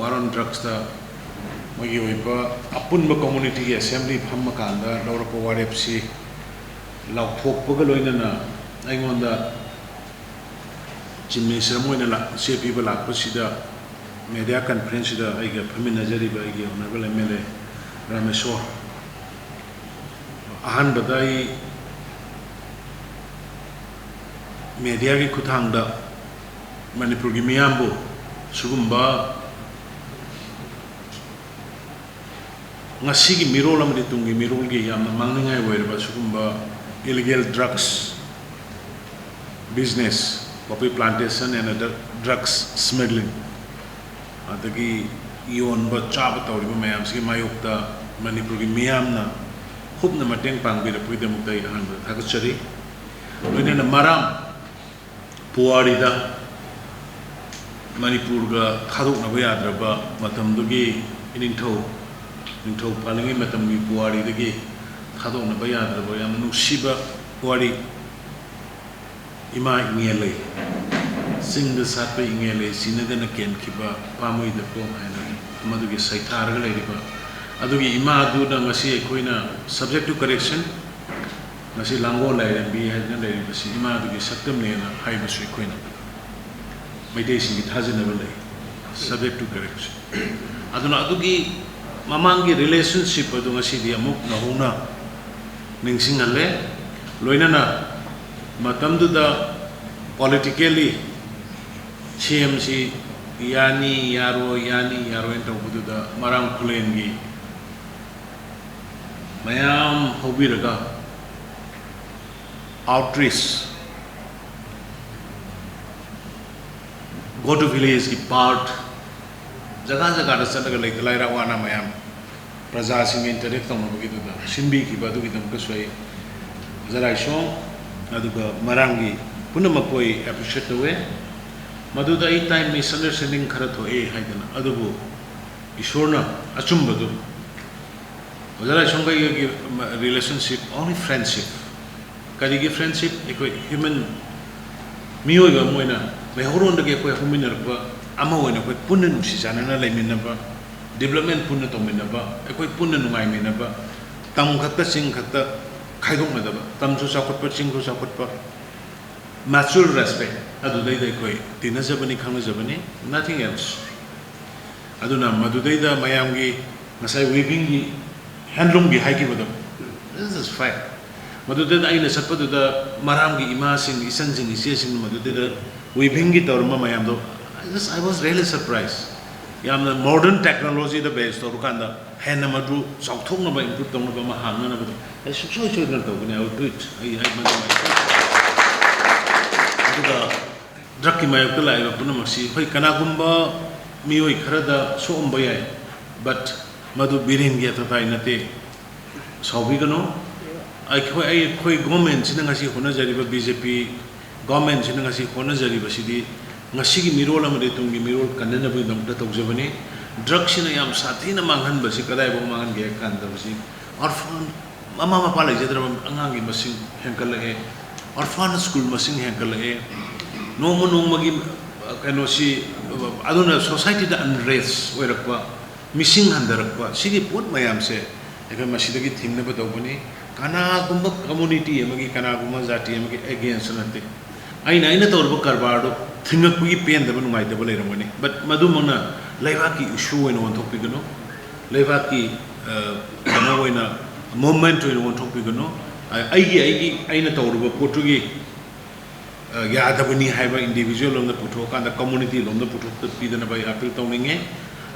war on drugs da magi oiba apunba community assembly phamma kanda lawra ko warepsi law thokpaga loina na aingonda Minister moina la CP bala kusida media conference da aiga phamina jari ba aiga honorable MLA Rameshwar ahan badai media ki kuthang da Manipur gi miyambo sugumba ngasi gi mirol amri tungi mirol gi yamna mangningai oirba sugumba illegal drugs business poppy plantation and other drugs smuggling adagi yon ba chaba tawriba mayam si mayokta Manipur gi miyamna khubna mateng pangbira puida muktai han ba thakachari loina maram puari da Manipur ga thaduk na yadraba matam dugi iningthau palingi matam gi puari dagi thaduk na yadraba yam nusiba puari ima ingele singda satpa ingele sinadana ken kiba pamui da ko haina madugi saithar ga leiriba adugi ima adu da ngasi koina subject to correction ngasi lango laire bi haina leiriba si ima adugi saktam ne na haiba sui koina maidei singi thajina ba lei subject to correction aduna adugi mamangi relationship adu ngasi dia muk na hona ningsingalle loina na matamduda politically CMC yani yaro ento bududa maram kulengi mayam hobiraga outreach go to village ki part jaga da sadaga laira wana mayam praja sing interact tong bugiduda simbi ki badu ki dam kaswai zarai shong aduga marangi punamakoi appreciate we maduda I time misunderstanding khara thoe haidana adubu ishorna achumbadu ojara shonga gi relationship only friendship kadi gi friendship ekoi human miyoi ga moina mehoron de ekoi huminar ba ama wona ko punna nusi janana laiminna ba development punna tongminna ba ekoi punna nungai minna ba tam khakta sing khakta khaidong madaba tamsu sakotpa chingru sakotpa mutual respect adudai dai koi tinajabani khangjabani nothing else aduna madudai da mayamgi ngasai weaving gi handloom gi haiki badam this is fact madudai da aina sapadu da maramgi ima sing isan sing ise sing madudai da weaving gi torma mayam do I was really surprised yamna modern technology da base to rukanda henna madu sauthong na ba improve tong na ba mahang na ba I should na to I will do it I aduga drug ki mayok la iba punam si hoi kana gumba mioi kharada so umba yai but madu birin ge to tai nate saubi gano ai khoi government sin ngasi hona jari ba BJP government sin ngasi hona jari ba sidi ngasi gi mirol amade tungi mirol kanna ba dam ta tawjabani drug sin yam sathi na manghan ba si kadai ba manghan ge kan da si orphan mama mapa lai jadra angang gi masing henkal e orphan school masing henkal e no gi kano si aduna society da unrest oirakwa missing handarakwa sigi pot mayam se eka masidagi thimna ba dawbani kana gumba community amagi kana gumba jati amagi against nate aina tawrba karbardo thingakpi pen da nungai da baleramani but madumana laibaki issue eno on topic no laibaki kana oina moment eno on topic no aina tawrba potugi yadabani haiba individual on the puto kanda community on the puto pidana by appeal tawninge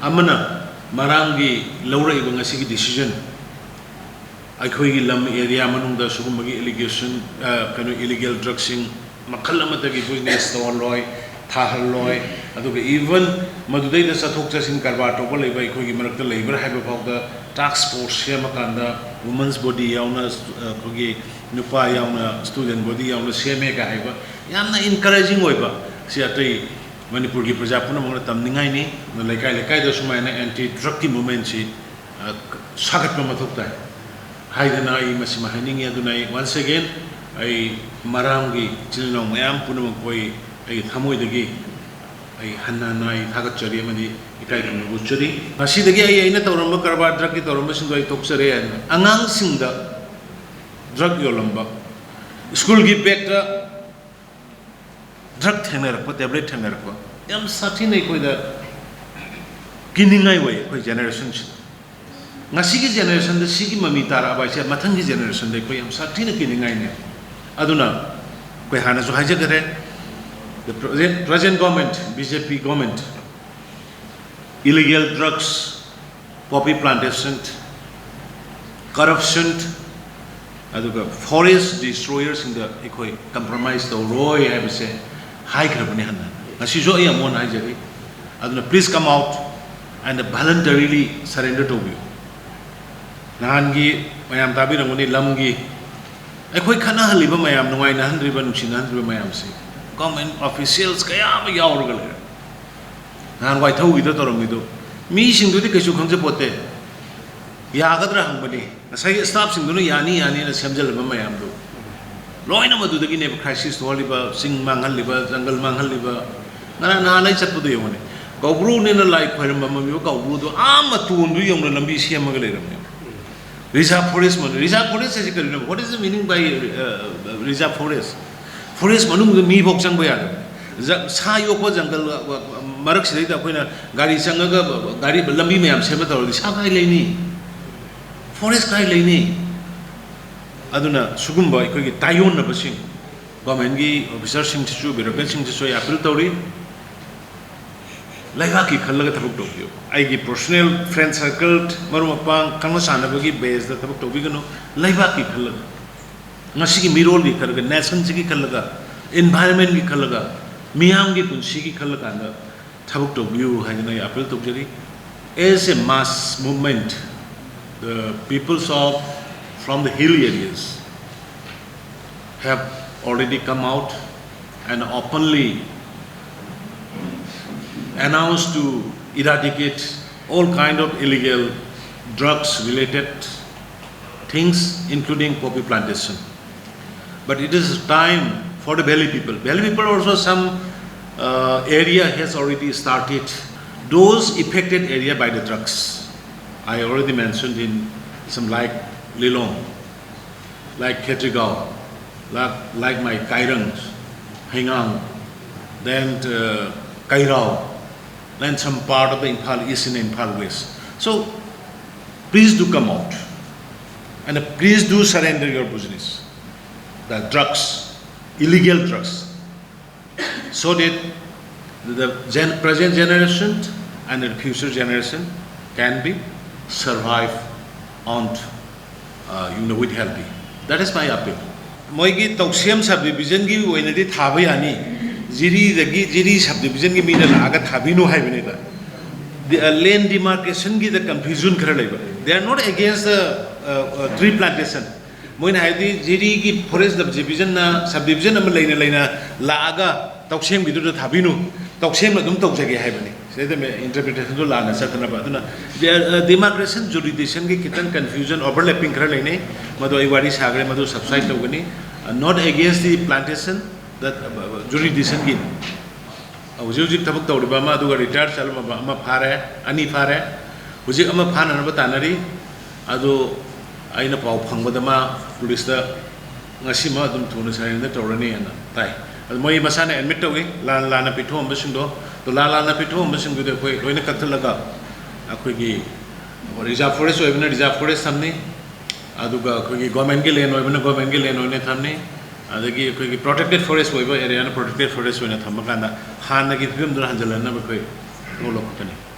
amana marangi laura iba ngasi gi decision akhoi gi lam area manungda sugumagi allegation kano illegal drugsing makal amatagi business tawloi thahaloi aduga even madudai da sathok chasin karba to bolai bai khoi gi marakta labor haiba phawda task force shema kanda women's body yauna khogi nupa yauna student body yauna sheme ga haiba yamna encouraging oiba si atai Manipur gi praja puna mangna tamningai ni laikai da sumaina anti drug ki movement si sagat ma mathok tai haidana I masima haningi adunai once again ai maram gi chilno mayam puna koi ai thamoi dagi ai hanna nai thagat chari amadi ikai kun bu chari masi dagi ai aina tawramba karbar drug ki tawramba sing doi tokchare angang sing da drug yolamba school gi bag ta drug thengner ko tablet thengner ko yam sati nei koi da kiningai wai koi generation ngasi gi generation da sigi mami tara ba che mathang gi generation de koi yam sati na kiningai ne aduna koi hana so haja gare the present government BJP government illegal drugs poppy plantation corruption aduga forest destroyers in the ekoi compromise the roy have say high grabani hanna ngasi jo ay amon hai jari aduna please come out and voluntarily surrender to you nahan gi mayam tabi rangoni lam gi ekoi khana haliba mayam nungai na handriba nuchina handriba mayam se government officials kaya ma yaurgal nahan wai thau gi do torom gi do mi sing du di kesu khangje pote yagadra hangbani nasai staff sing du yani yani na samjal ba mayam do loina madu dagi ne crisis holiba sing manghal liba jungle manghal liba ngana na nai chat pudu yone gobru ne na lai khairam ma mi gobru do am tu ndu yong na lambi siam ga le ram reserve forest man reserve forest is called what is the meaning by reserve forest forest manung mi bok chang ba ya sa yo ko jungle marak sidai da koina gari changa ga gari lambi mayam sema tor sa kai leini forest kai leini aduna sugumba ikoi tayon na basing government gi officer sing chu bureaucrat sing chu appeal tori laiga ki khallaga thabuk tokyo ai gi personal friend circle maru mapang kangna sana bagi base da thabuk tobi gano laiga ki khallaga ngasi gi mirol gi khallaga nation gi khallaga environment gi khallaga miyam gi punsi gi khallaga na thabuk tobiu haina appeal tokjari as a mass movement the peoples of from the hilly areas have already come out and openly announced to eradicate all kind of illegal drugs related things including poppy plantation. But it is time for the valley people. Valley people also some area has already started those affected area by the drugs. I already mentioned in some like Lilong, like Ketrigao, like my Kairang, Hingang, then Kairao, then some part of the Imphal East and Imphal West. So please do come out and please do surrender your business, the drugs, illegal drugs, so that the present generation and the future generation can be survive on with healthy. That is my appeal. Moigi Toxium subdivision gi wenedi thabayani jiri subdivision gi mina laga thabino haibinida. The land demarcation gi the confusion kharalaiba. They are not against the tree plantation. Moina haidi jiri gi forest division na subdivision am laina laga Toxium gi do thabino Toxium na dum tokjage haibani. The interpretation to Lana Satanabaduna. The demarcation jurisdiction kitan confusion overlapping Karalene, Madu Iwadi Sagre Madu subside Togani, not against the plantation that jurisdiction gin. I was using Tabuk Tobama to retired Salama Pare, Ani Pare, was it Amapan and Batanari, Ado Aina Pau Pangodama, Pulista, Nasima, Dum Tunis, and the Torani and Tai. Moi Masana admit away, Lana Pito, Messindo. To Lala Napito, missing with the way, when a catalaga, a quickie, or reserve forest, or even a reserve forest, something, Aduga, quickie, Gomangil, and even a Gomangil, and on a thumbnail, and the quickie protected forest, wherever area protected forest when a Tamakana, Hana give them the Hanjala, never quit, no local.